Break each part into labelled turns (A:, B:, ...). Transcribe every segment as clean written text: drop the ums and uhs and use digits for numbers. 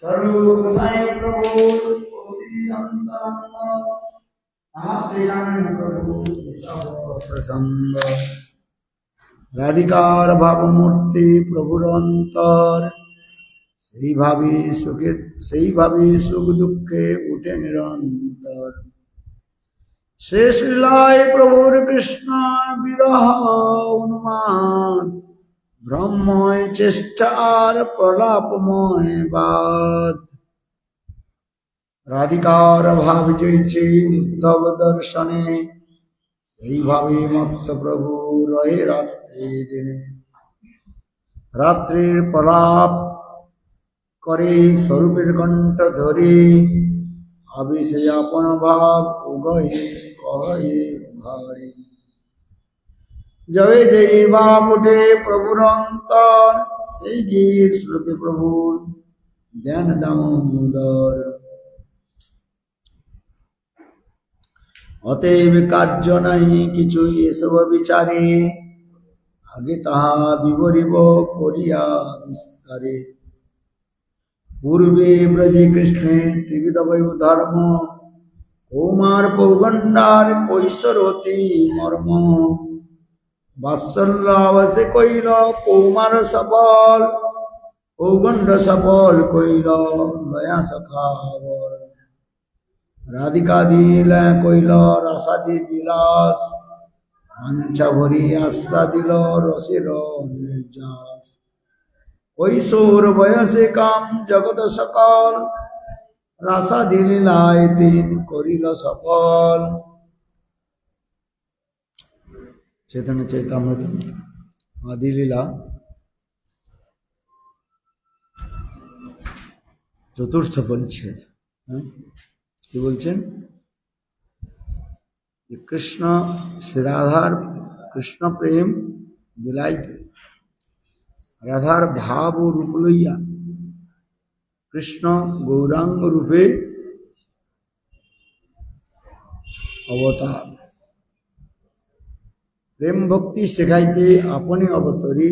A: सर्व गोसाई प्रभु प्रसन्न राधिकार भाव मूर्ति प्रभुर अंतर সেই ভাবে সুখ দুঃখে উঠে নিরন্তর শেষ লীলায় প্রভুর কৃষ্ণ বিরহ উন্মাদ ব্রহ্ময় চেষ্টা আর প্রলাপময় বাদ রাধিকার ভাব জয়ছে উদ্ধব দর্শনে সেইভাবে মত্ত প্রভু রহে রাত্রি দিনে রাত্রির প্রলাপ করে স্বরূপের কণ্ঠ ধরে আবিষে আপন ভাব উগয়ে কহে ঘরে জবে যেই ভাব উঠে প্রভুর অন্তর সেই গীত শ্রুতি প্রভুর ধ্যান দামোদর অতএব কার্য নাই কিছুই এসব বিচারে আগে তাহা বিবরিব করিয়া বিস্তারে পূর্বে ব্রজে কৃষ্ণের ত্রিবিধ বৈব ধর্ম কৌমার পৌগণ্ডার কৈশোরতি মর্ম বাৎসল্য অবশ্যে কইল কৌমার সফল পৌগণ্ড সফল কইল লয়া সখাবল রাধিকা দিল কইল রসাদি বিলাস মঞ্চা ভরি আশা দিল রসের নির্যাস কৈশোর বয়সে কাম জগৎ সকল রাসাদি লীলায় তিন করিল সফল चैतन्य चैतामृत आदि लीला चतुर्थ परिच्छेद কি বলছেন কৃষ্ণ শ্রী রাধার কৃষ্ণ প্রেম বিলাইতে রাধার ভাব ও রূপ লইয়া কৃষ্ণ গৌরাঙ্গ রূপে অবতার প্রেম ভক্তি শেখাইতে আপনি অবতরী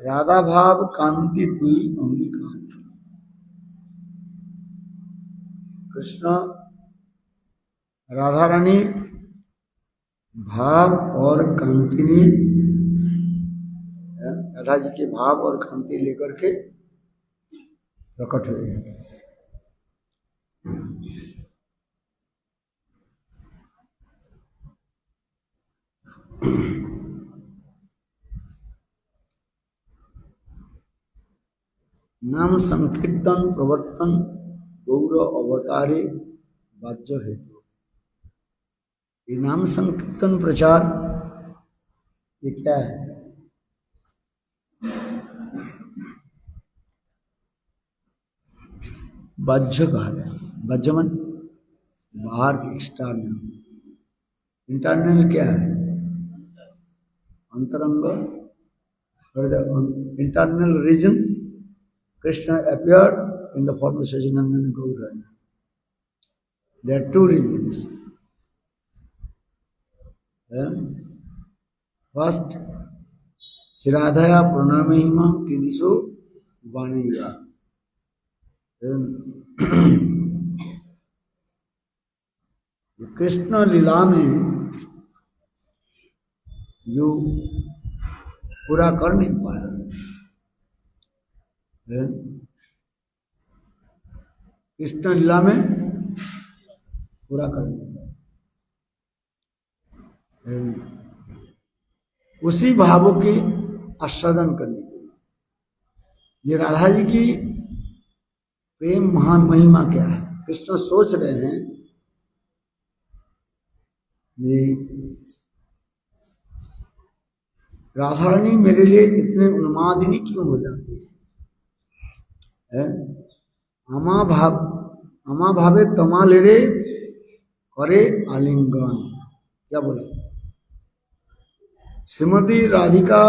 A: রাধা ভাব কান্তি দুই অঙ্গীকার कृष्ण राधा रानी भाव और कांति ने राधा जी के भाव और कांति लेकर के प्रकट हुए हैं। नाम संकीर्तन प्रवर्तन गौर अवतारे बाज्य हेतु ये नाम संकीर्तन प्रचार ये क्या है? बाज्य कार्य बाज्यमन बाहर एक्सटर्नल इंटरनल क्या है? अंतरंग internal reason Krishna appeared in the form of Sajanandana Gauranga. There are two reasons. First, Siradhaya Pranamahima Kidiso Vaniya. Krishna लीला में जो पूरा कर नहीं पाया कृष्ण लीला में पूरा कर नहीं पाया उसी भावों के आस्वादन करने के लिए ये राधा जी की प्रेम महान महिमा क्या है? कृष्ण सोच रहे हैं ये राधा रानी मेरे लिए इतने उन्मादिनी क्यों हो जाती है? अमा भावे तमा ले रे करे आलिंगन क्या बोले? श्रीमती राधिका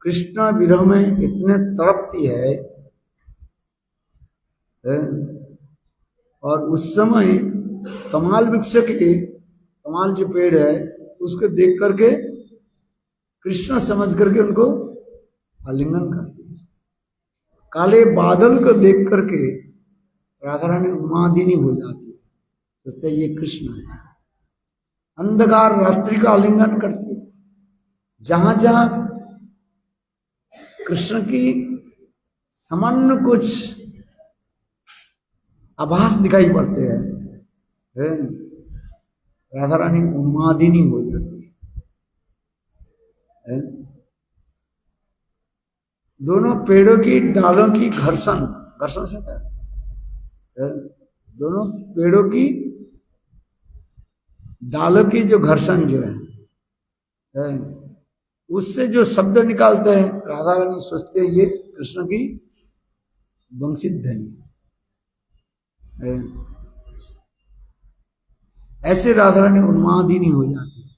A: कृष्ण विरह में इतने तड़पती है और उस समय तमाल वृक्ष के तमाल जो पेड़ है उसको देख करके कृष्ण समझ करके उनको आलिंगन करती है। काले बादल को देख करके राधा रानी उन्मादिनी हो जाती है, सोचते ये कृष्ण है। अंधकार रात्रि का आलिंगन करती है। जहां जहां कृष्ण की सामान्य कुछ आभास दिखाई पड़ते हैं, राधा रानी उन्मादिनी हो जाती है। दोनों पेड़ों की डालों की घर्षण, घर्षण से क्या है? दोनों पेड़ों की डालों की जो घर्षण जो है, उससे जो शब्द निकालते हैं, राधा रानी सोचते हैं ये कृष्ण की वंशी ध्वनि। ऐसे राधा रानी उन्मादिनी हो जाती है।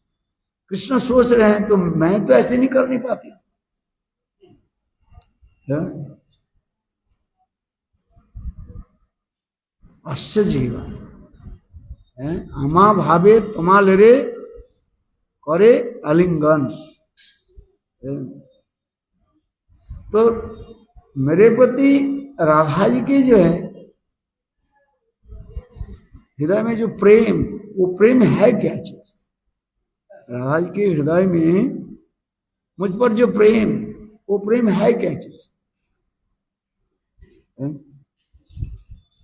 A: कृष्ण सोच रहे हैं तो मैं तो ऐसे नहीं कर नहीं पाती। आश्चर्य की बात है। आमा भावे तुम्हारे रे करे आलिंगन। तो मेरे प्रति राधा जी के जो है हृदय में जो प्रेम, वो प्रेम है क्या चीज? राधा जी के हृदय में मुझ पर जो प्रेम, वो प्रेम है क्या चीज?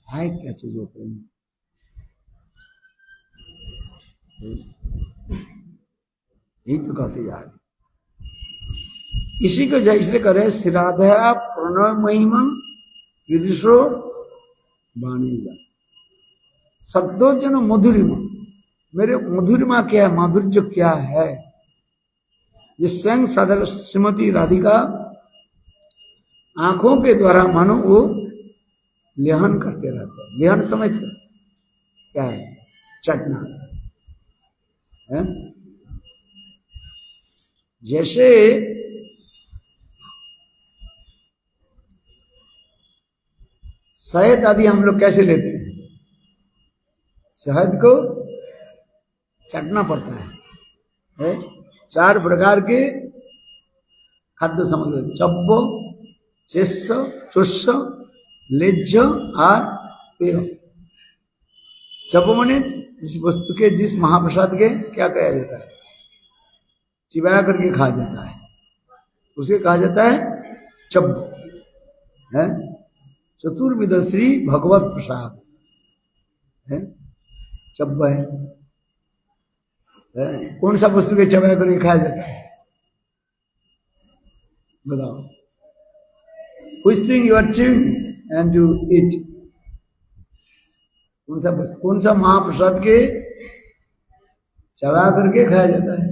A: है क्या चीज वो प्रेम? यही तो कहते जा रहे। इसी को जैसे करे श्राद्धा प्रणव महिमा विदुषो वाणी सद्दोजन मधुरिमा। मेरे मधुरिमा क्या है, माधुर्य क्या है, ये स्वयं साधक श्रीमती राधिका आंखों के द्वारा मानो वो लेहन करते रहते हैं। लेहन समझते क्या है? चटना है। जैसे शहद आदि हम लोग कैसे लेते हैं, शहद को चटना पड़ता है। 4 प्रकार के खाद्य सामग्री, चब्बो, चेस्स, चुस्स, लेज्ज और पेय। चब्बो माने जिस वस्तु के, जिस महाप्रसाद के क्या कहा जाता है, चिबाया करके खा जाता है, उसे कहा जाता है चब्बो है। चतुर्विध श्री भगवत प्रसाद है चब्बो है। कौन सा वस्तु के चबाया करके खाया जाता है बताओ? Which thing you are chewing and you eat? कौन सा वस्तु, कौन सा महाप्रसाद के चबा करके खाया जाता है?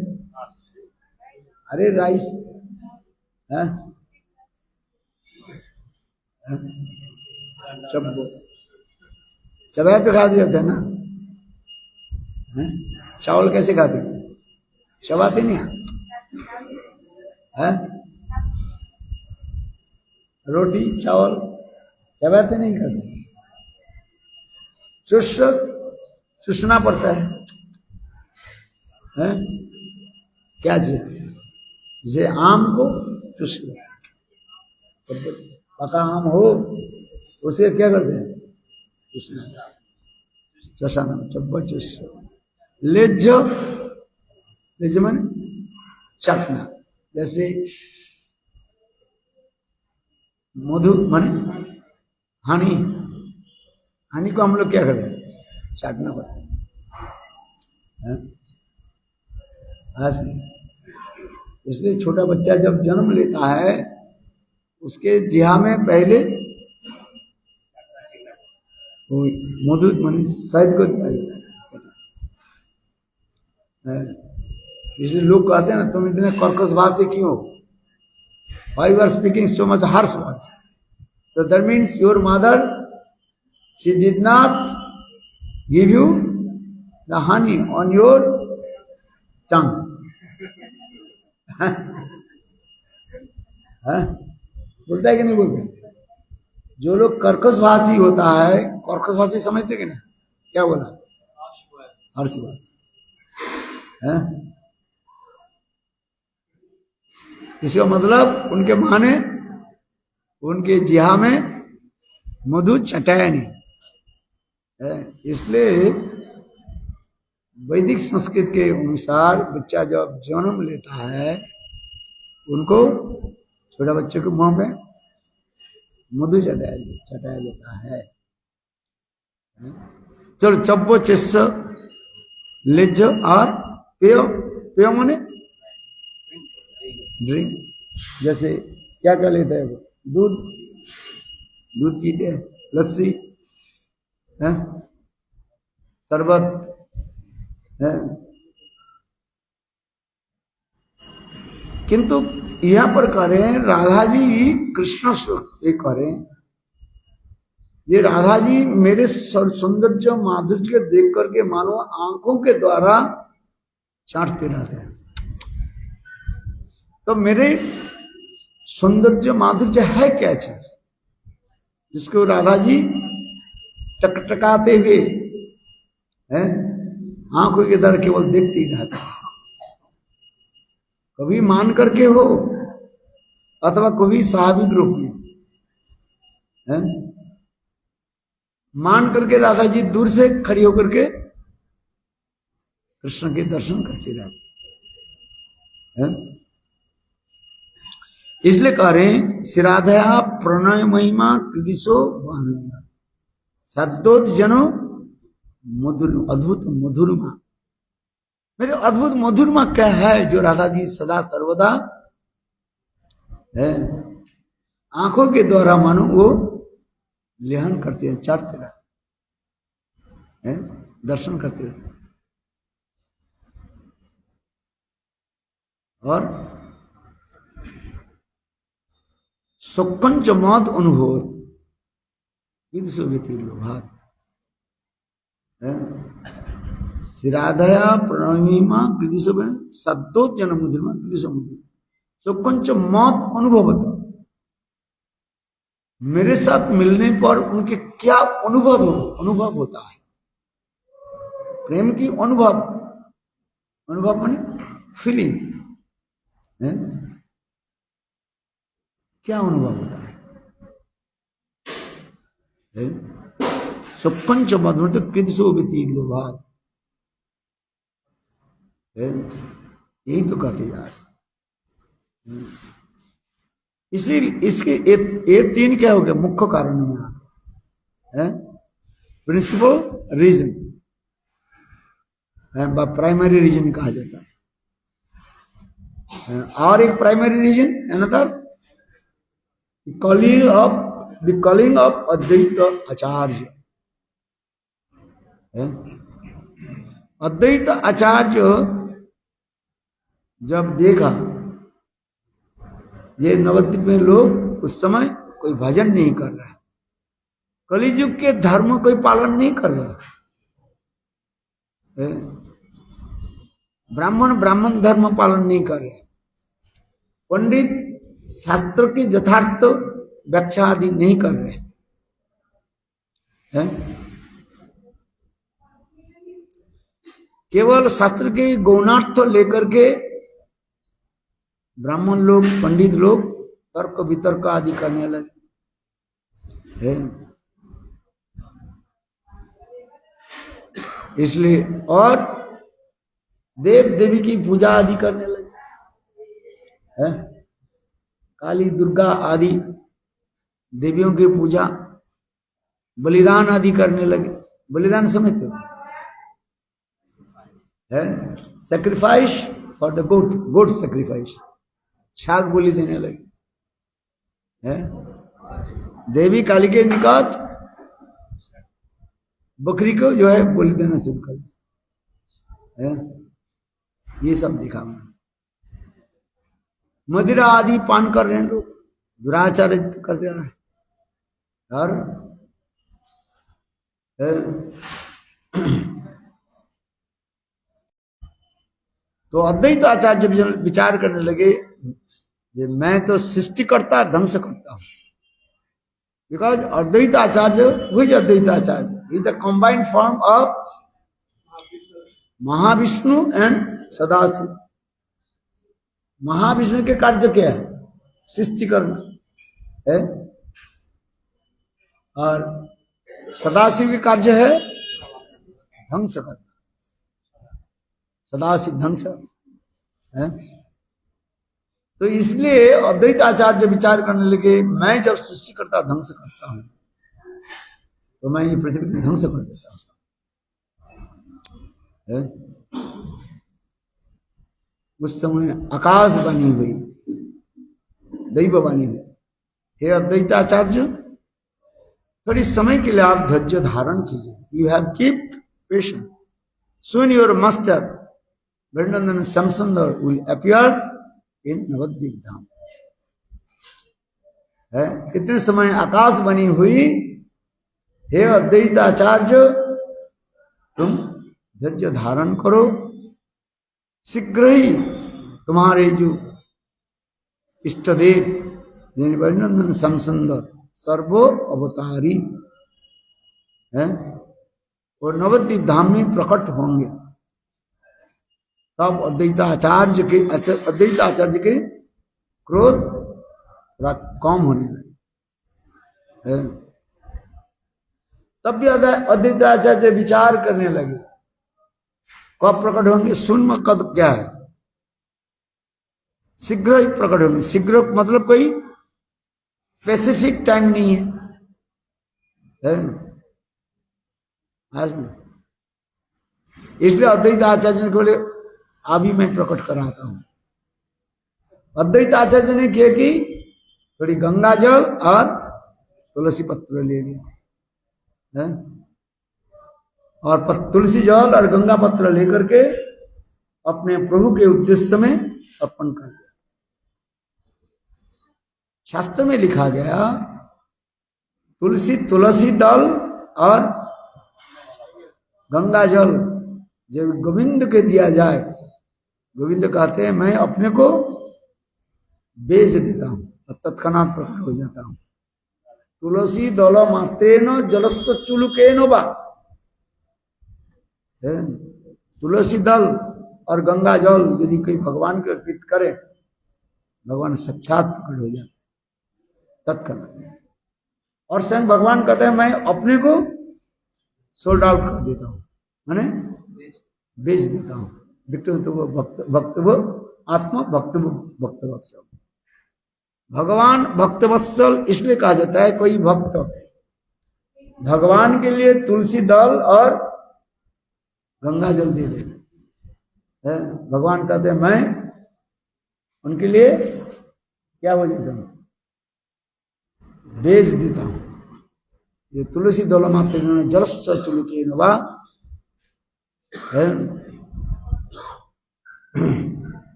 A: अरे राइस है, चब्बो चबाया तो खा जाता है ना। चावल कैसे खाते? चबाते नहीं है। रोटी चावल चबाते नहीं खाते, चूसना पड़ता है? क्या चीज? जैसे आम को चूस लो, पका आम हो उसे क्या करते हैं? चूसना, चसाना, चब्बा चूस। लेज्ज, लेज्ज माने चखना। जैसे मधु माने हानि, हानि को हम लोग क्या करते हैं? चाटना पड़ता है। इसलिए छोटा बच्चा जब जन्म लेता है, उसके जिहा में पहले मधु माने शहद को दिया जाता है। इसलिए लोग कहते हैं ना, तुम इतने कर्कश भाषा क्यों? Why you are speaking so much harsh words? So that means your mother, she did not give you the honey on your tongue. बोलता है कि नहीं बोलते? जो लोग कर्कश भाषी होता है, कर्कश भाषी समझते कि नहीं? क्या बोला? हर्ष बात है। इसका मतलब उनके माँ ने उनके जिहा में मधु चटाया नहीं है। इसलिए वैदिक संस्कृत के अनुसार बच्चा जब जन्म लेता है उनको छोटा बच्चे को मुंह पे मधु चटाया जाता है। चलो चप्पो चिस्स लिज और पेय पेय माने ड्रिंक। जैसे क्या क्या लेते हैं वो, दूध दूध पीते हैं, लस्सी है, शरबत है। किंतु यहाँ पर कह रहे हैं राधा जी कृष्ण ये कह रहे हैं, ये राधा जी मेरे सौंदर्य माधुर्य के देख करके मानो आंखों के द्वारा चाटते रहते हैं। तो मेरे सौंदर्य माधुर्य है क्या चीज जिसको राधा जी टकटकाते हुए हैं आंखों के द्वारा केवल देखते ही रहते हैं। कभी मान करके हो अथवा कभी स्वाभाविक रूप में है? मान करके राधा जी दूर से खड़ी होकर के कृष्ण के दर्शन करते रहते हैं। इसलिए कह रहे हैं श्राद्धया प्रणय महिमा कृदिशो सद्दोत जनो मधुर अद्भुत मधुरमा। मेरे अद्भुत मधुरमा क्या है जो राधा जी सदा सर्वदा है आंखों के द्वारा मानो वो लेहन करते हैं, चाटते रहते हैं, दर्शन करते हैं। और सुकंच मौत अनुभव लोभात श्राद्धया प्रणमीमा कृदिशो सद्दोत जन्म मुद्रमा कृदिशो सुकंच मौत अनुभव। मेरे साथ मिलने पर उनके क्या अनुभव होता है, प्रेम की अनुभव माने फीलिंग है, क्या अनुभव होता है। सुपंच मधुर तो कृदसो विति लोभात, यही तो कहते यार। इसी इसके ये तीन क्या हो गया मुख्य कारण में आ गया, प्रिंसिपल रीजन प्राइमरी रीजन कहा जाता है। और एक primary reason another calling of Advaita Acharya. Advaita Acharya जब देखा ये नवद्वीप में लोग उस समय कोई भजन नहीं कर रहा है, कलियुग के धर्म कोई पालन नहीं कर रहा है, ब्राह्मण धर्म पालन नहीं कर रहे, पंडित शास्त्र की यथार्थ व्याख्या आदि नहीं कर रहे हैं, केवल शास्त्र के गौणार्थ लेकर के ब्राह्मण लोग पंडित लोग तर्क वितर्क आदि करने लगे है। इसलिए और देव देवी की पूजा आदि करने लगे है, काली दुर्गा आदि देवियों की पूजा बलिदान आदि करने लगे। बलिदान समझते हो है, sacrifice for the goat sacrifice, छाग बोली देने लगे है। देवी काली के निकट बकरी को जो है बोली देना शुरू कर है। ये सब देखा मैंने। मदिरा आदि पान कर रहे हैं लोग, दुराचार कर रहे हैं। और तो अद्वैत आचार्य जब विचार करने लगे ये मैं तो सृष्टि करता ध्वंस करता हूं, बिकॉज अद्वैत आचार्य हुई Advaita Acharya is the combined form of Mahavishnu and Sadashiva. Mahavishnu के कार्य क्या है? सृष्टि करना है, और सदाशिव के कार्य है ध्वंस करना, सदाशिव ध्वंस है। तो इसलिए अद्वैत आचार्य विचार करने लगे, मैं जब सृष्टिकर्ता ध्वंस करता हूं तो मैं ये पृथ्वी को ध्वंस कर देता हूं। उस समय आकाश बनी हुई, दैव बनी हुई। हे अद्वैताचार्य, थोड़ी समय के लिए आप धैर्य धारण कीजिए। You have keep patience, soon your master Vrindavan Shyam सुंदर विल अपीयर इन नवद्वीप धाम। है इतने समय आकाश बनी हुई। हे अद्वैताचार्य, तुम धैर्य धारण करो, शीघ्र ही तुम्हारे जो इष्टदेव वृंदावन श्याम सुंदर सर्वो अवतारी है और नवद्वीप धाम में प्रकट होंगे। तब अद्वैताचार्य के क्रोध थोड़ा कम होने लगे। तब भी अद्वैताचार्य विचार करने लगे, कब प्रकट होंगे? शून्य कद क्या है? शीघ्र ही प्रकट होंगे। शीघ्र मतलब कोई स्पेसिफिक टाइम नहीं है, आज में। इसलिए अद्वैत आचार्य ने बोले अभी मैं प्रकट कराता हूं। अद्वैत आचार्य ने किया कि थोड़ी गंगा जल और तुलसी पत्र ले लिया, और तुलसी जल और गंगा पत्र लेकर के अपने प्रभु के उद्देश्य में अर्पण कर दिया। शास्त्र में लिखा गया तुलसी दल और गंगा जल जब गोविंद के दिया जाए, गोविंद कहते हैं मैं अपने को बेच देता हूं और तत्क्षणात प्रकट हो जाता हूं। तुलसी दल मातेन जलस्व चुलुकेन बा, तुलसी दल और गंगा जल यदि कोई भगवान को अर्पित करे, भगवान साक्षात प्रकट हो जाते तत्क्षणात। और स्वयं भगवान कहते हैं मैं अपने को सोल्ड आउट कर देता हूं, माने बेच देता हूं। भक्तव आत्मा भक्तवत्सल। भगवान भक्तवत्सल इसलिए कहा जाता है, कोई भक्त भगवान के लिए तुलसी दल और गंगा जल दे दे, भगवान कहते हैं मैं उनके लिए क्या हो जाता हूं? बेच देता हूं। ये तुलसी दल माते जलस्व चुलुके नवा है।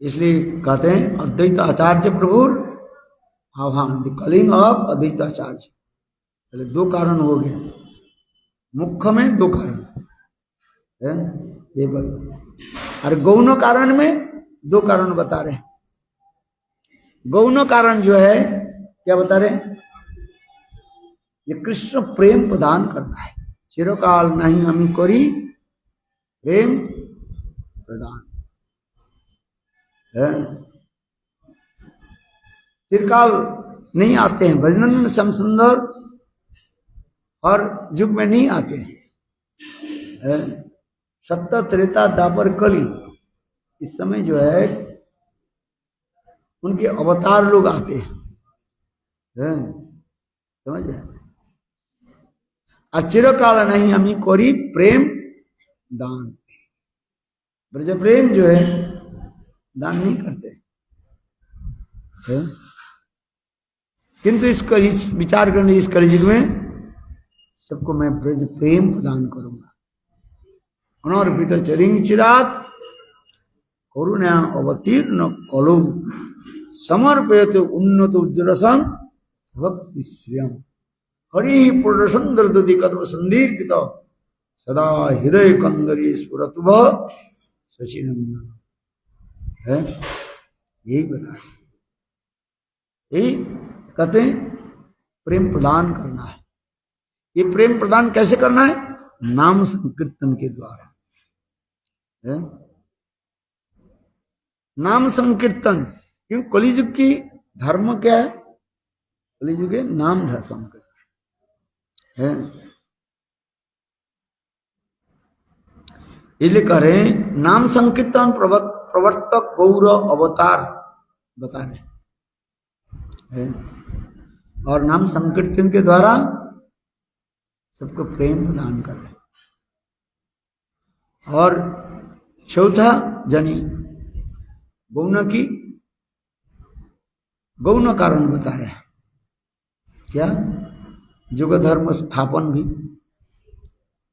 A: इसलिए कहते हैं अद्वैत आचार्य प्रभु आह्वान, द कॉलिंग ऑफ अद्वैत आचार्य। पहले दो कारण हो गए, मुख्य में दो कारण है ये, और गौण कारण में दो कारण बता रहे हैं। गौण कारण जो है क्या बता रहे हैं? ये कृष्ण प्रेम प्रदान करना है। चिरकाल नहीं हमी करी प्रेम प्रदान है। चिरकाल नहीं आते हैं, वृंदावन श्याम सुंदर हर युग में नहीं आते हैं। सत्य त्रेता द्वापर कली, इस समय जो है उनके अवतार लोग आते हैं, समझ रहे? चिरकाल नहीं हमी कोरी प्रेम दान। ब्रज प्रेम जो है दान नहीं करते, किंतु इसको इस विचार करने इस कलयुग में सबको मैं ब्रज प्रेम प्रदान करूंगा। अनर्पित चरिंग चिरात करुणा अवतीर्ण कलो समर्पयत उन्नत उज्ज्वलसं भक्ति श्रियम हरि पूर्ण सुंदर दुति कद्म संदीर्पित सदा हृदय कंदरी स्फुरतुभ सचिनंदन है। यही बता, यही कहते हैं प्रेम प्रदान करना है। ये प्रेम प्रदान कैसे करना है? नाम संकीर्तन के द्वारा है। नाम संकीर्तन, क्यों? कलियुग की धर्म क्या है? कलि युगे नाम था संकीर्तन है। इसलिए कह रहे हैं नाम संकीर्तन प्रवर्तक गौर अवतार बता रहे हैं। और नाम संकीर्तन के द्वारा सबको प्रेम प्रदान कर रहे हैं। और चौथा जनी गौण कारण बता रहे हैं। क्या? युग धर्म स्थापन भी,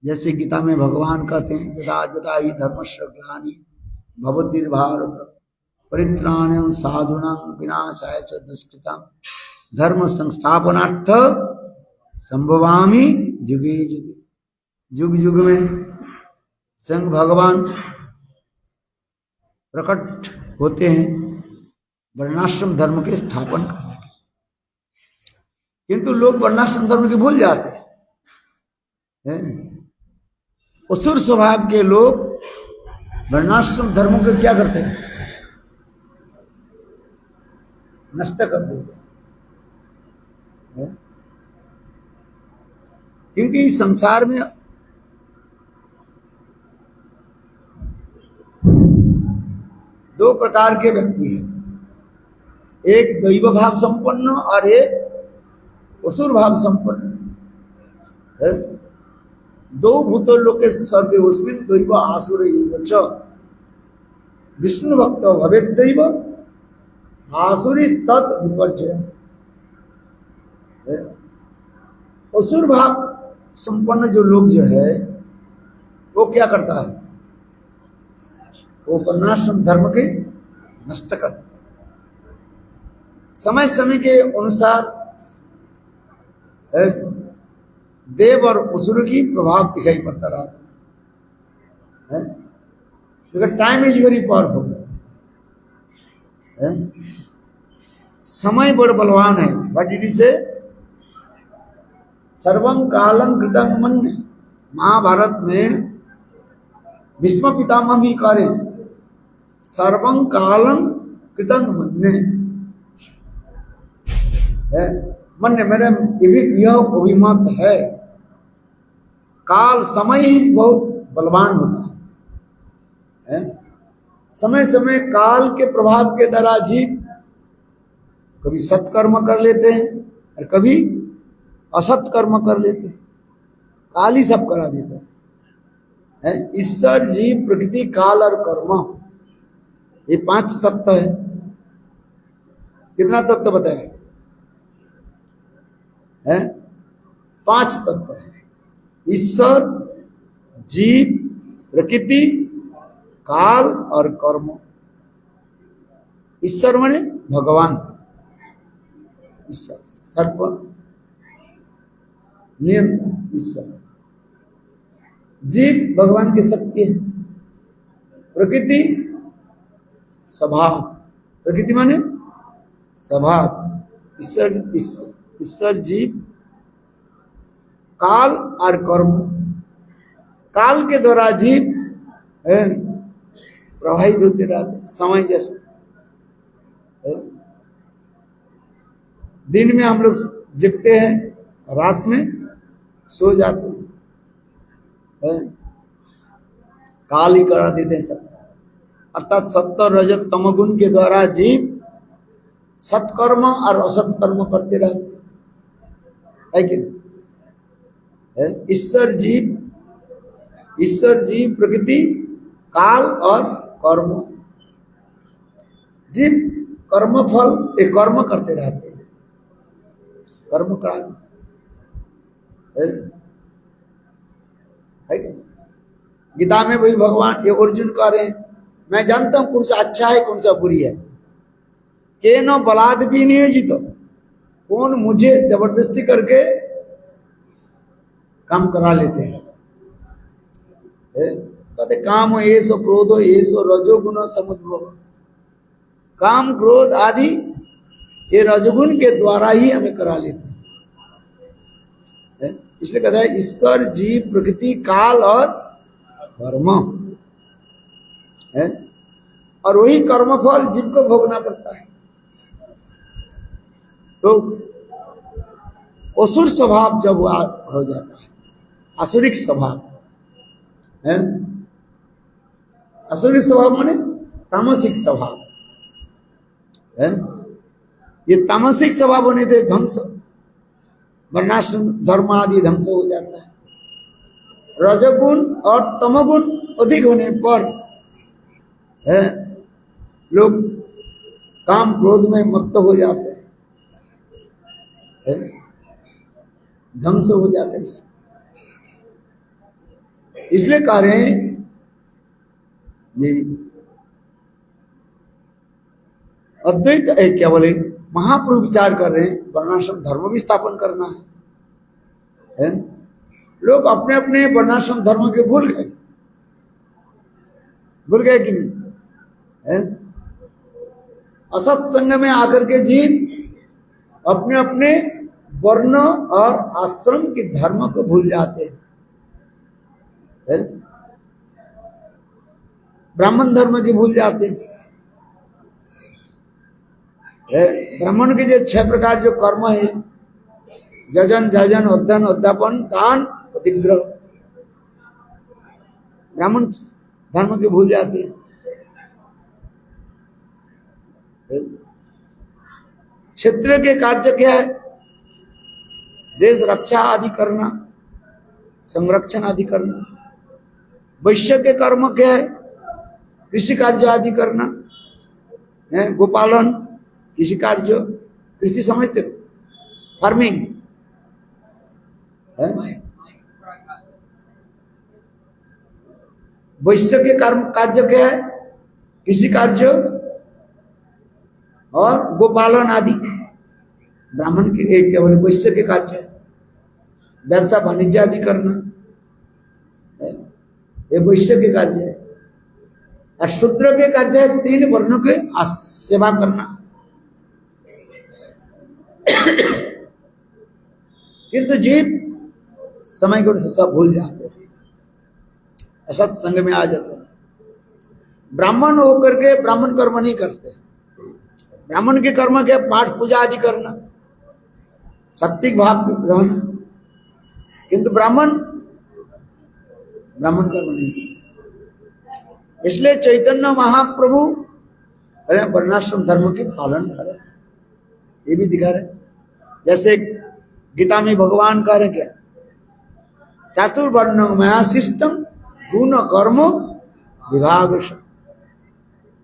A: जैसे गीता में भगवान कहते हैं जदा जदा ही धर्मस्य ग्लानि भवति भारत परित्राणं साधूनां विनाशाय च दुष्कृतां धर्म संस्थापनार्थ संभवामि युगे युगे। युग युग में स्वयं भगवान प्रकट होते हैं वर्णाश्रम धर्म के स्थापन करने के, किंतु लोग वर्णाश्रम धर्म के भूल जाते हैं। असुर स्वभाव के लोग वर्णाश्रम धर्मों को क्या करते हैं? नष्ट कर देते हैं। क्योंकि इस संसार में दो प्रकार के व्यक्ति हैं, एक दैव भाव संपन्न और एक असुर भाव संपन्न है। दो भूतो लोके सर्वे अस्मिन् दैव आसुर एव च विष्णु भक्त भवेत् दैव आसुरी तत् विपर्जय। असुर भाव संपन्न जो लोग जो है वो क्या करता है? वो वर्णाश्रम धर्म के नष्ट करता है। समय समय के अनुसार देव और असुर की प्रभाव दिखाई पड़ता रहता है, because time is very powerful. समय बड़ बलवान है। बट इट इज सर्वं कालं कृतं मन्ये। महाभारत में भीष्म पितामह भी करे सर्वं कालं कृतं मन्ये। मन्य मेरे यह अभिमत है, काल समय ही बहुत बलवान होता है। समय समय काल के प्रभाव के द्वारा जीव कभी सत्कर्म कर लेते हैं और कभी असत कर्म कर लेते हैं। काल ही सब करा देता है। ईश्वर, जीव, प्रकृति, काल और कर्म, ये 5 तत्व है। कितना तत्व बताए? 5 तत्व है। ईश्वर, जीव, प्रकृति, काल और कर्म। ईश्वर माने भगवान, ईश्वर सर्व नियंता ईश्वर। जीव भगवान की शक्ति है। प्रकृति स्वभाव, प्रकृति माने स्वभाव। ईश्वर, जीव, काल और कर्म। काल के द्वारा जीव प्रवाहित होते रहते समय जैसे। दिन में हम लोग जगते हैं, रात में सो जाते हैं। काल ही करा देते हैं सब। अर्थात सत्व रजत तमगुण के द्वारा जीव सत्कर्म और असत्कर्म करते रहते है कि नहीं? ईश्वर, जीव, प्रकृति, काल और कर्म। जीव कर्म फल एक कर्म करते रहते हैं, कर्म करा है कि? गीता में वही भगवान ये अर्जुन कह रहे हैं, मैं जानता हूं कौन सा अच्छा है कौन सा बुरी है। केनो बलाद भी नियोजित, कौन मुझे जबरदस्ती करके काम करा लेते हैं। कहते काम ऐसो क्रोधो ऐसो रजोगुण समुद्भव। काम क्रोध आदि ये रजगुण के द्वारा ही हमें करा लेते हैं। इसलिए कहता है ईश्वर, जीव, प्रकृति, काल और कर्म है। और वही कर्मफल जीव को भोगना पड़ता है। तो असुर स्वभाव जब हो जाता है, असुरिक स्वभाव है, असुरिक स्वभाव माने तामसिक स्वभाव है। ये तामसिक स्वभाव होने से ध्वंस, वर्णाश्रम धर्म आदि ध्वंस हो जाता है। रजोगुण और तमोगुण अधिक होने पर है लोग काम क्रोध में मत्त हो जाते हैं, ध्वंस हो जाते हैं। इसलिए कह रहे हैं ये अद्वैत है, क्या बोले, महाप्रभु विचार कर रहे हैं वर्णाश्रम धर्म भी स्थापन करना है। लोग अपने अपने वर्णाश्रम धर्म के भूल गए कि नहीं है? असत्संग में आकर के जीव अपने अपने वर्ण और आश्रम के धर्म को भूल जाते हैं, ब्राह्मण धर्म के भूल जाते हैं। ब्राह्मण के जो 6 प्रकार जो कर्म है, जजन जजन उद्यान उद्यापन दान प्रतिग्रह, ब्राह्मण धर्म के भूल जाते हैं। क्षेत्र के कार्य क्या है? देश रक्षा आदि करना, संरक्षण आदि करना। वैश्य के कर्म क्या है? कृषि कार्य आदि करना, गोपालन, कृषि कार्य, कृषि समझते हो, फार्मिंग है। वैश्य के कर्म कार्य क्या है? कृषि कार्य और गोपालन आदि। ब्राह्मण के एक क्या बोले वैश्य के कार्य है, व्यवसाय वाणिज्य आदि करना, ये वैश्य के कार्य है। और शूद्र के कार्य है 3 वर्णों के सेवा करना। किंतु जीव समय के अनुसार सब भूल जाते हैं, असत संग में आ जाते हैं। ब्राह्मण होकर के ब्राह्मण कर्म नहीं करते। ब्राह्मण के कर्म क्या? पाठ पूजा आदि करना, सात्विक भाव रहना। किंतु ब्राह्मण कर्म नहीं करते। इसलिए चैतन्य महाप्रभु अरे वर्णाश्रम धर्म के पालन करें, ये भी दिखा रहे। जैसे गीता में भगवान कह रहे क्या? चातुर्वर्ण मया शिष्टम गुण कर्म विभाग।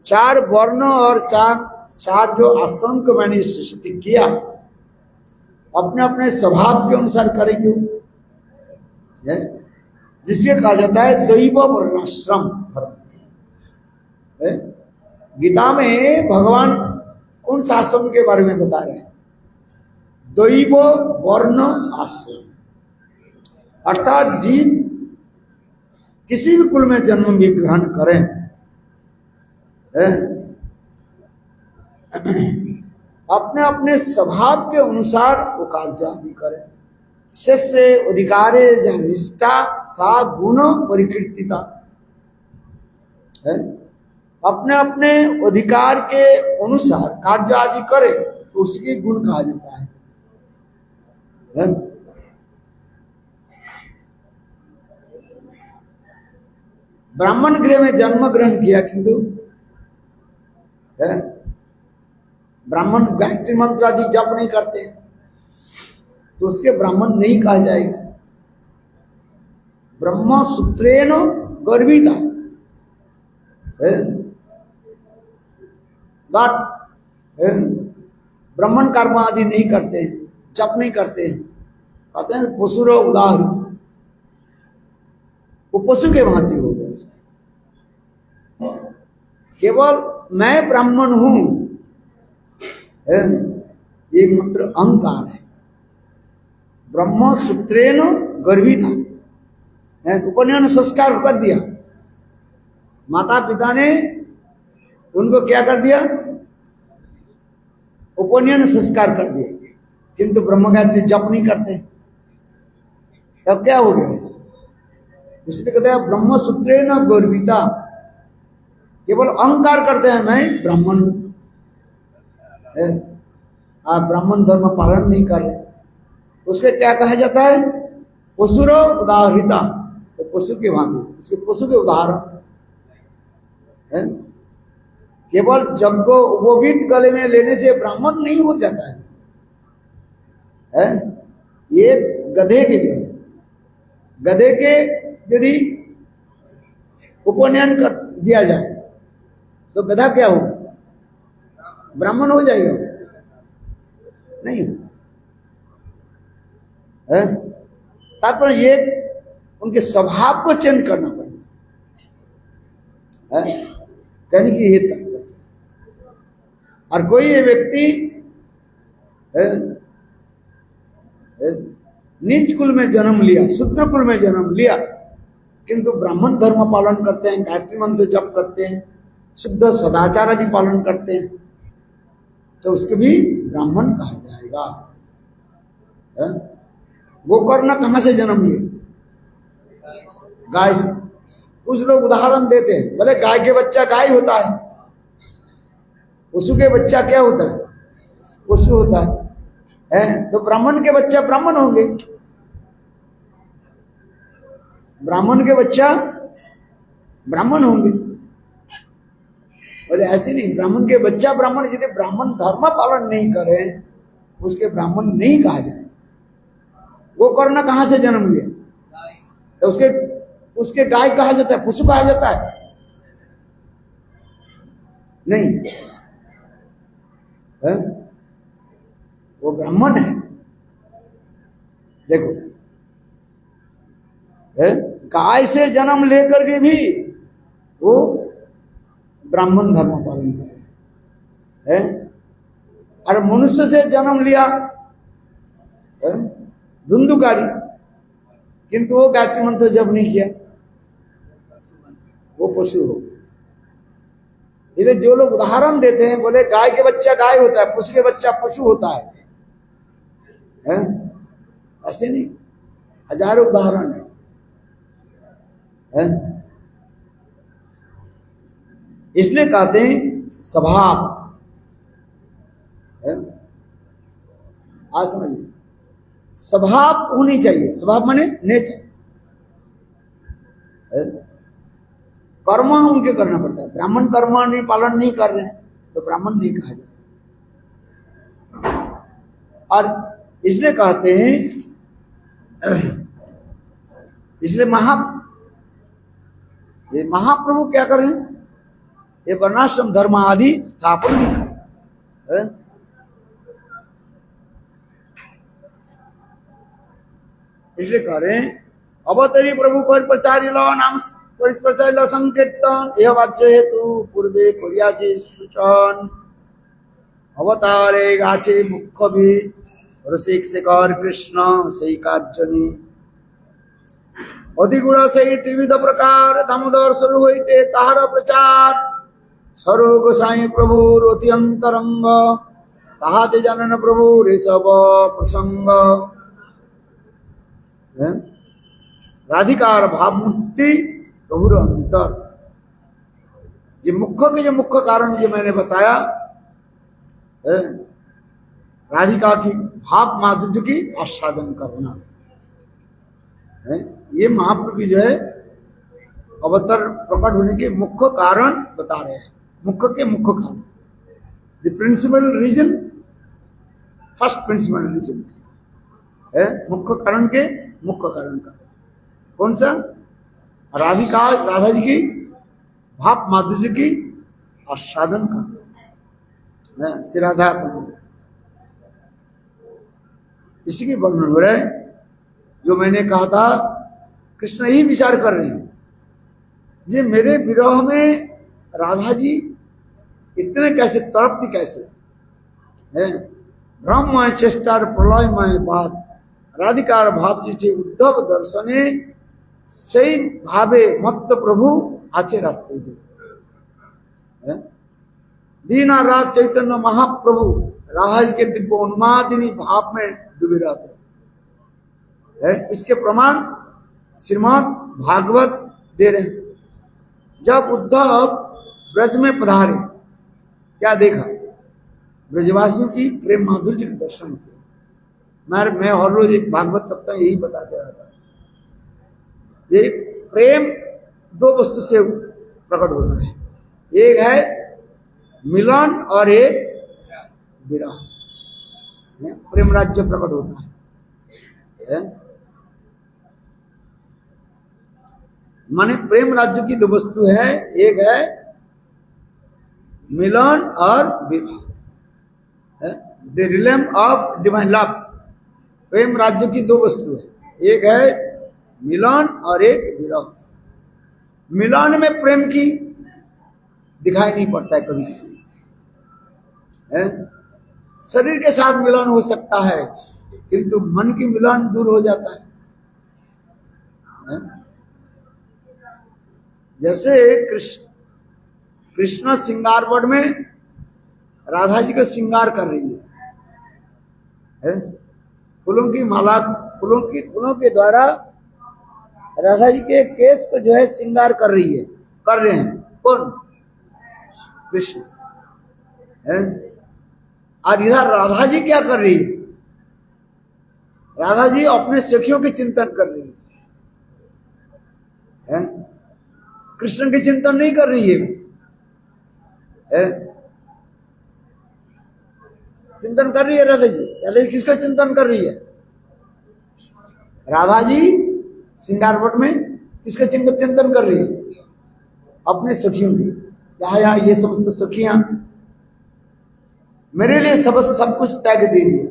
A: 4 वर्ण और 4 जो आश्रम को मैंने सृष्टि किया, अपने अपने स्वभाव के अनुसार करेंगे, जिसके कहा जाता है दैव वर्णाश्रम धर्म। गीता में भगवान कौन सा आश्रम के बारे में बता रहे हैं? दैव वर्ण आश्रम, अर्थात जीव किसी भी कुल में जन्म भी ग्रहण करें, अपने अपने स्वभाव के अनुसार वो कार्य आदि करें। शिष्य अधिकारे या निष्ठा सा गुण परिकीर्तिता है। अपने अपने अधिकार के अनुसार कार्य आदि करे तो उसके गुण कहा जाता है। ब्राह्मण गृह में जन्म ग्रहण किया, किंतु ब्राह्मण गायत्री मंत्र आदि जप नहीं करते तो उसके ब्राह्मण नहीं कहा जाएगा। ब्रह्म सूत्रेण गर्भिता, बट ब्राह्मण कर्म आदि नहीं करते, जप नहीं करते, कहते हैं पशुर उदाहरण, वो पशु के भांति हो गए। केवल मैं ब्राह्मण हूं ये मात्र अहंकार है। ब्रह्म सूत्रेण गर्भिता, उपनयन संस्कार कर दिया, माता पिता ने उनको क्या कर दिया? उपनयन संस्कार कर दिया, किंतु ब्रह्म गायत्री जप नहीं करते, तब क्या हो गया? इसलिए कहते हैं ब्रह्म सूत्रेण गर्भिता, केवल अहंकार करते हैं मैं ब्राह्मण हूं, आप ब्राह्मण धर्म पालन नहीं कर रहे। उसके क्या कहा जाता है? पशुरो उदाहरिता, तो पशु के भांति, उसके पशु के उदाहरण है। केवल जग को उपवीत गले में लेने से ब्राह्मण नहीं हो जाता है? ये गधे के जो है, गधे के यदि उपनयन कर दिया जाए तो गधा क्या हो? ब्राह्मण हो जाएगा? नहीं है। तात्पर्य ये उनके स्वभाव को चेंज करना पड़ेगा, कहने की ये तात्पर्य। और कोई ये व्यक्ति नीच कुल में जन्म लिया, शूद्र कुल में जन्म लिया, किंतु ब्राह्मण धर्म पालन करते हैं, गायत्री मंत्र जप करते हैं, शुद्ध सदाचार आदि पालन करते हैं, तो उसके भी ब्राह्मण कहा जाएगा। गोकर्ण कहां से जन्म लिए? गाय से। कुछ लोग उदाहरण देते हैं, बोले गाय के बच्चा गाय होता है, पशु के बच्चा क्या होता है? पशु होता है, तो ब्राह्मण के बच्चा ब्राह्मण होंगे, ब्राह्मण के बच्चा ब्राह्मण होंगे। बोले ऐसे नहीं, ब्राह्मण के बच्चा ब्राह्मण, यदि ब्राह्मण धर्म पालन नहीं करे उसके ब्राह्मण नहीं कहा जाए। वो कर्ण कहां से जन्म लिया? तो उसके गाय कहा जाता है, पशु कहा जाता है? नहीं है? वो ब्राह्मण है। देखो गाय से जन्म लेकर के भी वो ब्राह्मण धर्म पालन करे। और मनुष्य से जन्म लिया धुंधुकारी, किंतु वो गायत्री मंत्र जब नहीं किया, वो पशु हो। इसलिए जो लोग उदाहरण देते हैं, बोले गाय के बच्चा गाय होता है, पशु के बच्चा पशु होता है, ऐसे नहीं, हजारों उदाहरण है। इसलिए कहते हैं स्वभाव। आज समझिए, स्वभाव होनी चाहिए। स्वभाव माने नेचर। कर्म उनके करना पड़ता है। ब्राह्मण कर्म नहीं पालन नहीं कर रहे हैं तो ब्राह्मण नहीं कहा जाए। और इसलिए कहते हैं, इसलिए ये महाप्रभु क्या कर रहे हैं? ये वर्णाश्रम धर्म आदि स्थापन भी कर। इसलिए कह रहे हैं अवतरी प्रभु प्रचारिल नाम प्रचारिल संकीर्तन यह वाच्य हेतु पूर्वे कोरियाचे सूचन अवतारे गाचे मुख्य बीज रसिक शेखर कृष्ण सही कार्जनी अधिगुण से त्रिविध प्रकार दामोदर स्वरूप होते ताहार प्रचार स्वरूप गोसाई प्रभु अति अंतरंग ताहाते जानन प्रभु ऋषभ प्रसंग। राधिकार भाव मुक्ति प्रभुर अंतर। ये मुख्य के जो मुख्य कारण जो मैंने बताया, राधिका की भाव माधुर्य की आस्वादन करना, ये महाप्रभु की जो है अवतर प्रकट होने के मुख्य कारण बता रहे हैं। मुख्य के मुख्य कारण, the principal reason, first principal reason है मुख्य कारण के मुख्य कारण का कौन सा? राधिका, राधा जी की भाव माधुर्य की आस्वादन का श्री राधा। इसी की वर्णन हो रहा है जो मैंने कहा था। कृष्ण ही विचार कर रहे हैं, ये मेरे विरह में राधा जी इतने कैसे तड़पती कैसे है। ब्रह्म चेष्टार प्रलयमय बात राधिकार भाव जी उद्धव दर्शने सही भावे मत प्रभु आचे रात्रि दीना रात चैतन्य महाप्रभु राधा जी के दिव्य उन्मादिनी भाव में डूबे रहते हैं। इसके प्रमाण श्रीमद् भागवत दे रहे हैं। जब उद्धव ब्रज में पधारे, क्या देखा? ब्रजवासियों की प्रेम माधुर्य के दर्शन किए। मैं हर रोज एक भागवत सप्ताह यही बताते रहता हूँ। ये प्रेम दो वस्तु से प्रकट होता है, एक है मिलन और एक विरह। प्रेम राज्य प्रकट होता है। माने प्रेम राज्य की दो वस्तु है, एक है मिलन और विरह, the realm of divine love. प्रेम राज्य की दो वस्तु है, एक है मिलन और एक विरह। मिलन में प्रेम की दिखाई नहीं पड़ता है कभी, है? शरीर के साथ मिलन हो सकता है किंतु मन की मिलन दूर हो जाता है। जैसे कृष्ण श्रृंगार पट में राधा जी को श्रृंगार कर रही है? फूलों की माला, फूलों के द्वारा राधा जी के केस को जो है श्रृंगार कर रहे हैं। कौन? कृष्ण है। और इधर राधा जी क्या कर रही है? राधा जी अपने सखियों के चिंतन कर रही है? कृष्ण के चिंतन नहीं कर रही है? चिंतन कर रही है राधा जी। राधा जी किसका चिंतन कर रही है? राधा जी श्रृंगार पट में किसका चिंतन कर रही है? अपने सखियों की। या ये समस्त सखियां मेरे लिए सब कुछ त्याग दे दिया,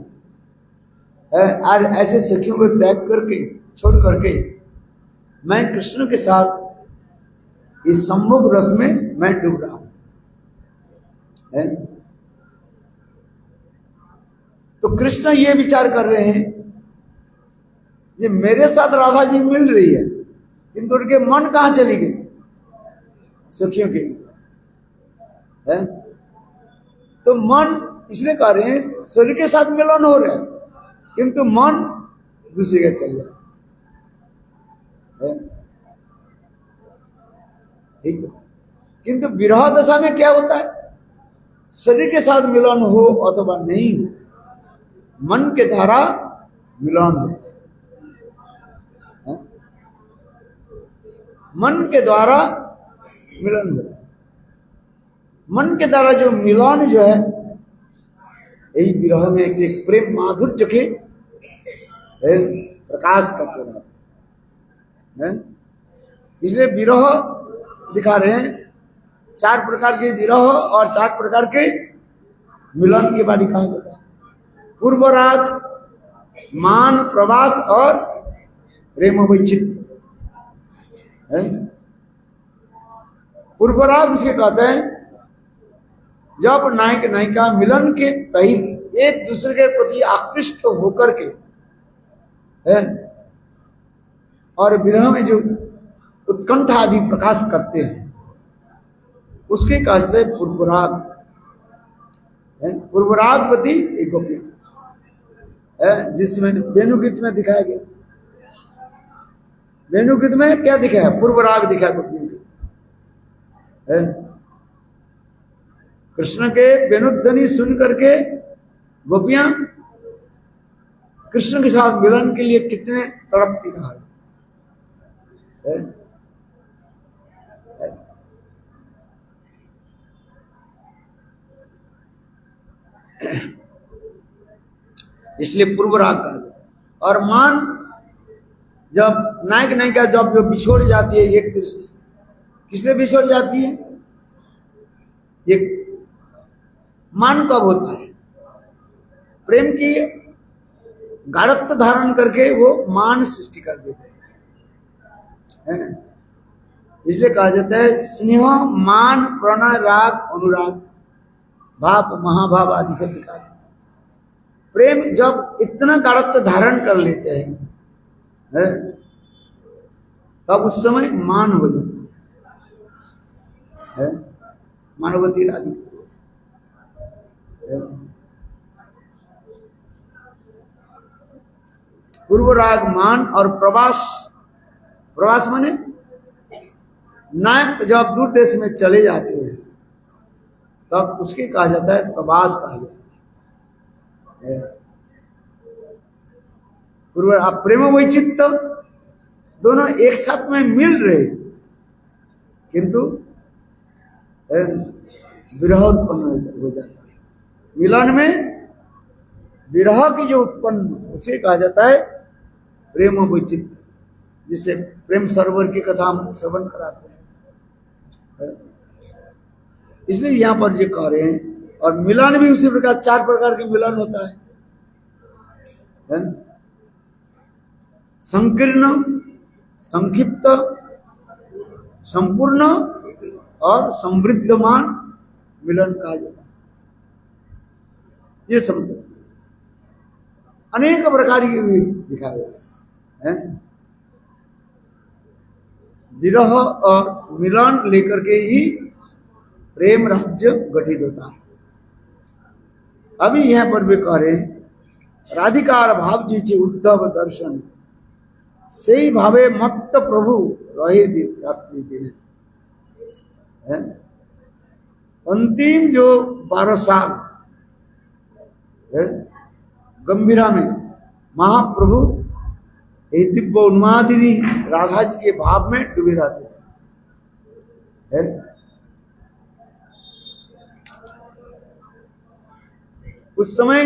A: और ऐसे सखियों को त्याग करके छोड़ करके मैं कृष्ण के साथ इस सम्भोग रस में मैं डूब रहा हूं। तो कृष्ण ये विचार कर रहे हैं कि मेरे साथ राधा जी मिल रही है किंतु उनके मन कहां चली गई? सखियों के है। तो मन इसलिए कह रहे हैं शरीर के साथ मिलन हो रहा है किंतु मन दूसरी जगह चल जाए। ठीक है। किंतु विरह दशा में क्या होता है? शरीर के साथ मिलन हो अथवा नहीं हो, मन के द्वारा मिलन होता है। मन के द्वारा मिलन होता है। मन के द्वारा जो मिलन जो है यही विरह में से प्रेम माधुर्य के प्रकाश करते रहते हैं। इसलिए विरह दिखा रहे हैं, 4 प्रकार के विरह और 4 प्रकार के मिलन के बारे में कहा जाता है। पूर्व राग, मान, प्रवास और प्रेम वैचित्र्य। पूर्व राग उसे कहते हैं जब नायक नायिका मिलन के पहले एक दूसरे के प्रति आकृष्ट होकर के है और विरह में जो उत्कंठा आदि प्रकाश करते हैं उसके कहा जाता है पूर्वराग। पूर्वरागवती एक गोपी है जिसमें वेणुगीत में दिखाया गया। वेणुगीत में क्या दिखाया? पूर्वराग दिखाया गोपियों के। कृष्ण के वेणुध्वनि सुन करके गोपियां कृष्ण के साथ मिलन के लिए कितने तड़पती रहा। इसलिए पूर्व राग कहा जाता है। और मान, जब नायक नायिका जब जो बिछोड़ जाती है एक दूसरे से, किससे बिछोड़ जाती है? ये मान कब होता है? प्रेम की गाढ़त्व धारण करके वो मान सृष्टि कर देते हैं। इसलिए कहा जाता है स्नेह, मान, प्रणय, राग, अनुराग, भाव, महाभाव आदि से प्रकार। प्रेम जब इतना गाढ़त्व धारण कर लेते हैं तब उस समय मान हो जाता है। मानवती आदि पूर्व राग, मान और प्रवास। प्रवास माने नायक जब दूर देश में चले जाते हैं तब उसके कहा जाता है प्रवास कहा जाता है। पूर्व आप प्रेम वैचित्र दोनों एक साथ में मिल रहे, किंतु विरह उत्पन्न हो जाता है। मिलन में विरह की जो उत्पन्न, उसे कहा जाता है प्रेम वैचित्र, जिसे प्रेम सरोवर की कथा हम श्रवण कराते हैं। इसलिए यहां पर ये कह रहे हैं। और मिलन भी उसी प्रकार, 4 प्रकार के मिलन होता है, संकीर्ण, संक्षिप्त, संपूर्ण और समृद्धमान मिलन कहा जाता है। ये सब अनेक प्रकार की भी दिखाया जाता है। विरह और मिलन लेकर के ही प्रेम राज्य गठित होता है। अभी यहां पर भी कह रहे हैं, राधिकार भाव जी उद्धव दर्शन से ही भावे मत्त प्रभु रहे रात्रि दिन। अंतिम जो 12 साल गंभीरा में महाप्रभु दिव्य उन्मादिनी राधा जी के भाव में डूबे रहते हैं। उस समय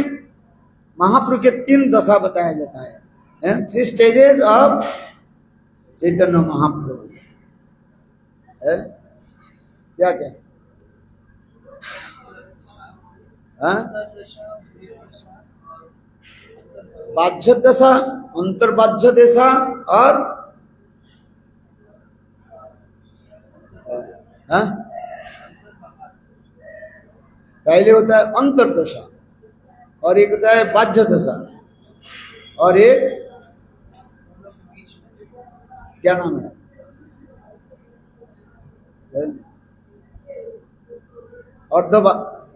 A: महाप्रभु के 3 दशा बताया जाता है, 3 स्टेजेस ऑफ चैतन्य महाप्रभु। क्या क्या बाह्य दशा, अंतर्बाह्य दशा और पहले होता है अंतर्दशा और एक होता है बाह्य दशा और एक क्या नाम है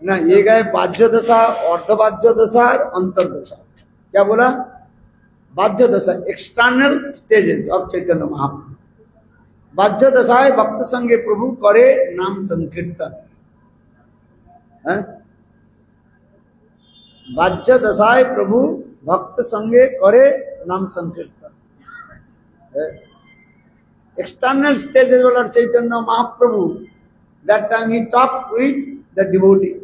A: ना, ये गए बाह्य दशा, अर्धबाह्य दशा और अंतर्दशा। क्या बोला? बाह्य दशा external stages of Chaitanya Mahaprabhu. बाह्य दशा है भक्त संगे प्रभु करे नाम संकीर्तन। बाह्य दशा है प्रभु भक्त संगे करे नाम संकीर्तन। एक्सटर्नल स्टेजेस वाला Chaitanya Mahaprabhu, that time he talked with the devotees.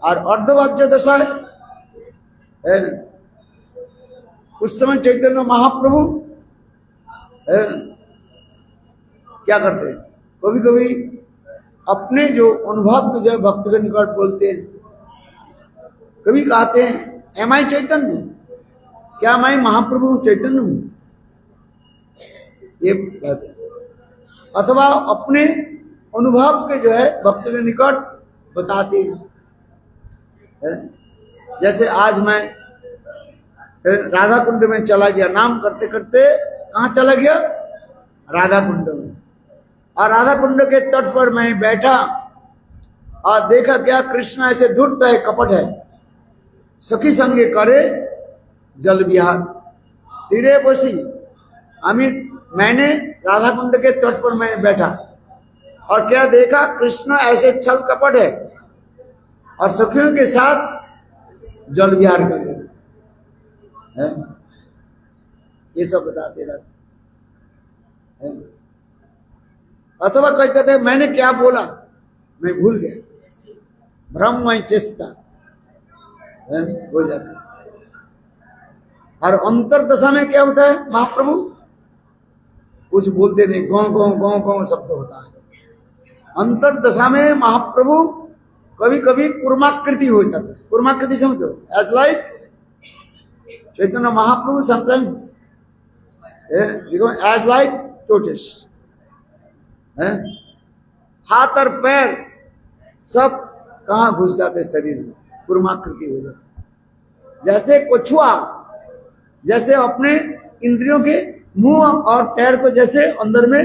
A: और अर्धबाह्य दशा है, उस समय चैतन्य महाप्रभु क्या करते हैं, कभी कभी अपने जो अनुभव को जो भक्त के निकट बोलते हैं, कभी कहते हैं एम आई चैतन्य, क्या मैं महाप्रभु चैतन्य हूं, ये बात है। अथवा अपने अनुभव के जो है भक्त के निकट बताते हैं। जैसे आज मैं राधा कुंड में चला गया, नाम करते करते कहाँ चला गया? राधा कुंड में। और राधा कुंड के तट पर मैं बैठा और देखा क्या कृष्ण ऐसे धूर्त है, कपट है, सखी संगे करे जल विहार तीरे बसी। मैंने राधा कुंड के तट पर मैं बैठा और क्या देखा, कृष्ण ऐसे छल कपट है और सखियों के साथ जल विहार कर रहे हैं। ये सब बताते रहते हैं। अथवा कोई कहते हैं मैंने क्या बोला, मैं भूल गया, ब्रह्म चेष्टा हो जाता है। और अंतरदशा में क्या होता है, महाप्रभु कुछ बोलते नहीं, गौ गौ गौ गौ शब्द होता है। अंतरदशा में महाप्रभु कभी कभी कुर्माकृति हो जाता है। कुर्माकृति समझो, as like Chaitanya Mahaprabhu sometimes as like टोटिस, हाथ और पैर सब कहाँ घुस जाते शरीर में, कुर्माकृति हो जाती। जैसे कछुआ जैसे अपने इंद्रियों के मुंह और पैर को जैसे अंदर में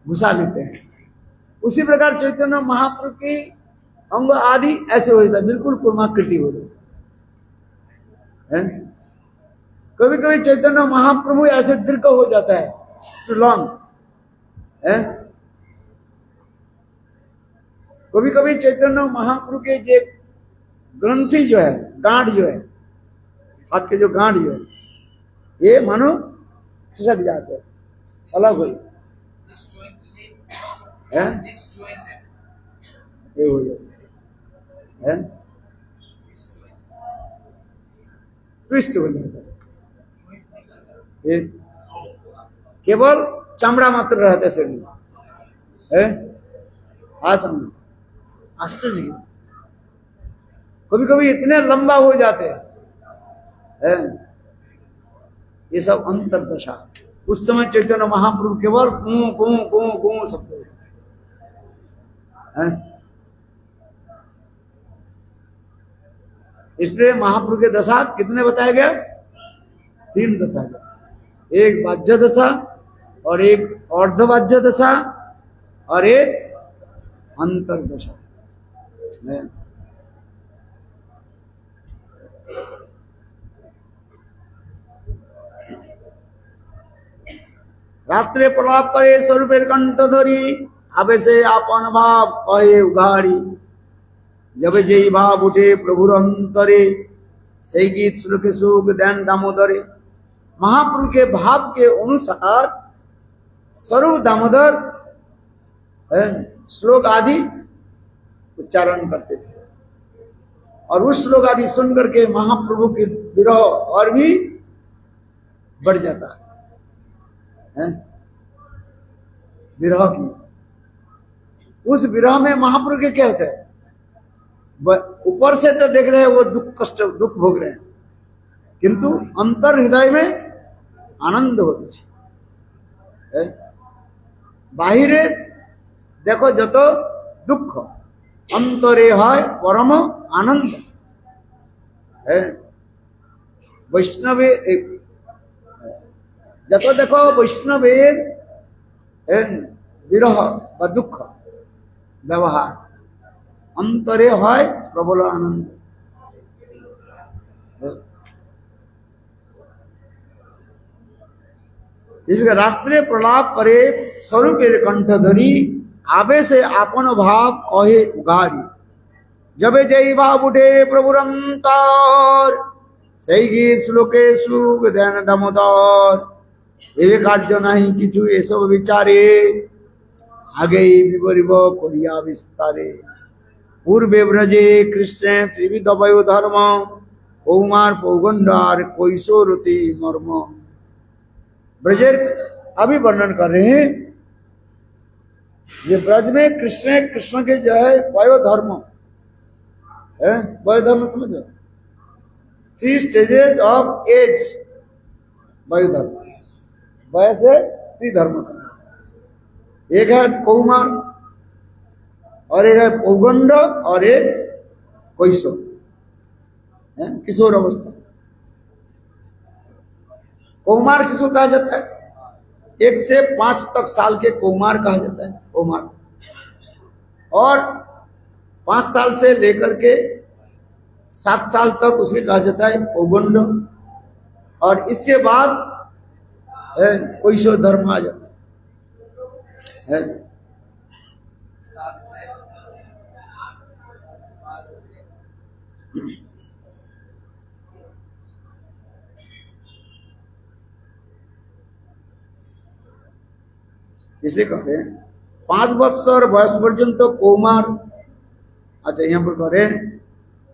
A: घुसा लेते हैं, उसी प्रकार चैतन्य महाप्रभु की अंग आदि ऐसे हो जाता है, बिल्कुल कुर्माकृति हो जाती है। कभी कभी चैतन्य महाप्रभु ऐसे दीर्घ हो जाता है, टू लॉन्ग। कभी कभी चैतन्य महाप्रभु के जो ग्रंथि जो है, गांठ जो है, हाथ के जो गांठ जो है, ये मानो खिसक जाते हैं, अलग हो ये हो जाता है, ट्विस्ट हो जाता है, ये केवल चमड़ा मात्र रहता है शरीर है। समझो आश्चर्य, कभी कभी इतने लंबा हो जाते हैं, ये सब अंतरदशा। उस समय चैतन्य महाप्रभु केवल कूं कूं कूं कूं शब्द है। इसलिए महाप्रभु के दशा कितने बताया गया? 3 दशा, एक बाह्य दशा और एक अर्धबाह्य दशा और एक अंतरदशा है। रात्रे प्रलाप करे स्वरूपेर कंठ धरी, आवेशे आपन भाव कहे उघाड़ी, जब जेई भाव उठे प्रभुर अंतरे, सही गीत श्लोके सुख ध्यान दामोदरे। महाप्रभु के भाव के अनुसार स्वरूप दामोदर श्लोक आदि उच्चारण करते थे, और उस श्लोक आदि सुनकर के महाप्रभु के विरह और भी बढ़ जाता है। विरह की, उस विरह में महाप्रभु के क्या होता है? ऊपर से तो देख रहे हैं वो दुख कष्ट दुख भोग रहे हैं, किंतु अंतर हृदय में आनंद होता है। बाहिरे देखो जत दुख, अंतरे है परम आनंद है। वैष्णवे जत देखो वैष्णवेर विरह व दुख व्यवहार, अंतरे है प्रबल आनंद। इसलिए रात्रे प्रलाप करे स्वरूपेर कंठ धरी, आवेशे आपन भाव कहे उगाड़ी, जबे जय भाव उठे प्रभुर अंतर, सही गीत श्लोके सुख ध्यान दामोदर। एवे कार्य नहीं किछु एसब विचारे, आगे विवरिब करिया विस्तारे। पूर्वे ब्रजे कृष्ण त्रिविध वयो धर्म, कौमार पौगंडार कैशोरति मर्म। ब्रजेर अभी वर्णन कर रहे हैं, ये ब्रज में कृष्ण के जो है वयो धर्म है। वयो धर्म समझो, 3 स्टेजेस ऑफ एज वयो धर्म, वय से 3 धर्म का, एक है कौमार और एक है पौगंड और एक कैशोर, किशोर अवस्था। कौमार किसको कहा जाता है? 1 से 5 तक साल के कौमार कहा जाता है, कौमार। और 5 साल से लेकर के 7 साल तक उसे कहा जाता है पौगंड, और इसके बाद कैशोर धर्म आ जाता है। इसलिए कहते हैं 5 बत्सर बयस पर्यंत कौमार, अच्छा यहाँ पर कह रहे हैं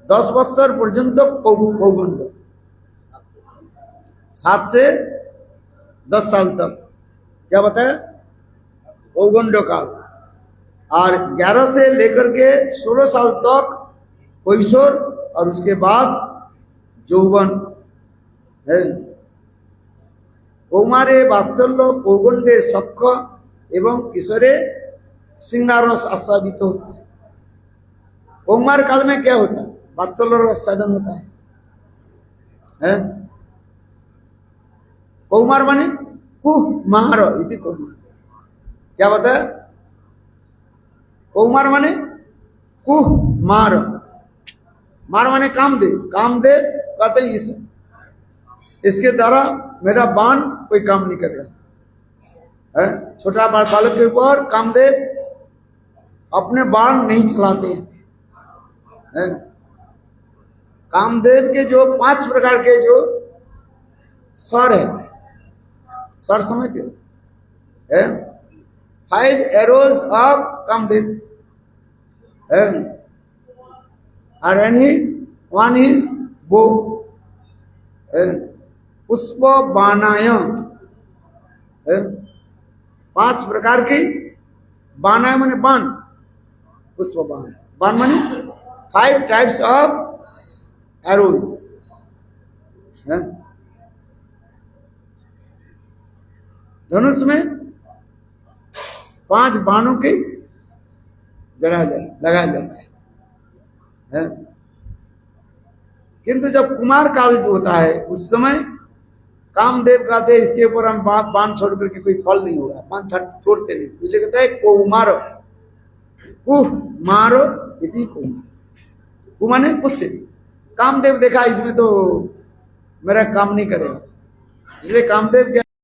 A: 10 बत्सर पर्यंत पौगंड, 7 से 10 साल तक क्या बताया? पौगंड काल, और 11 से लेकर के 16 साल तक कैशोर, और उसके बाद यौवन है। कौमारे वात्सल्य, पौगंडे सख एवं किशोरे सिंगारस आस्वादित होता है। कौमार काल में क्या होता है? वात्सल्य आस्वादन होता है। कौमार माने कुमार इति कौमार, क्या बताया? कौमार माने कुमार, मार माने कामदेव। कामदेव कहते हैं इसके द्वारा मेरा बाण कोई काम नहीं करेगा। छोटा बालक के ऊपर कामदेव अपने बाण नहीं चलाते हैं। कामदेव के जो 5 प्रकार के जो सर है, सर समझते हो, 5 arrows of Kamdev, and one is bow, पुष्प बाणाय, 5 प्रकार की बाणाय माने बाण, पुष्प बाण, बाण माने 5 टाइप्स ऑफ एरोज। धनुष में 5 बाणों की लगाया जाता है। किंतु जब कुमार काल होता है उस समय कामदेव कहते हैं इसके ऊपर हम बाण छोड़ करके कोई फल नहीं होगा, बाण छोड़ते नहीं, इसलिए कहता है को मारो, कुह मारो इति को माने कुछ। कामदेव देखा इसमें तो मेरा काम नहीं करेगा, इसलिए कामदेव क्या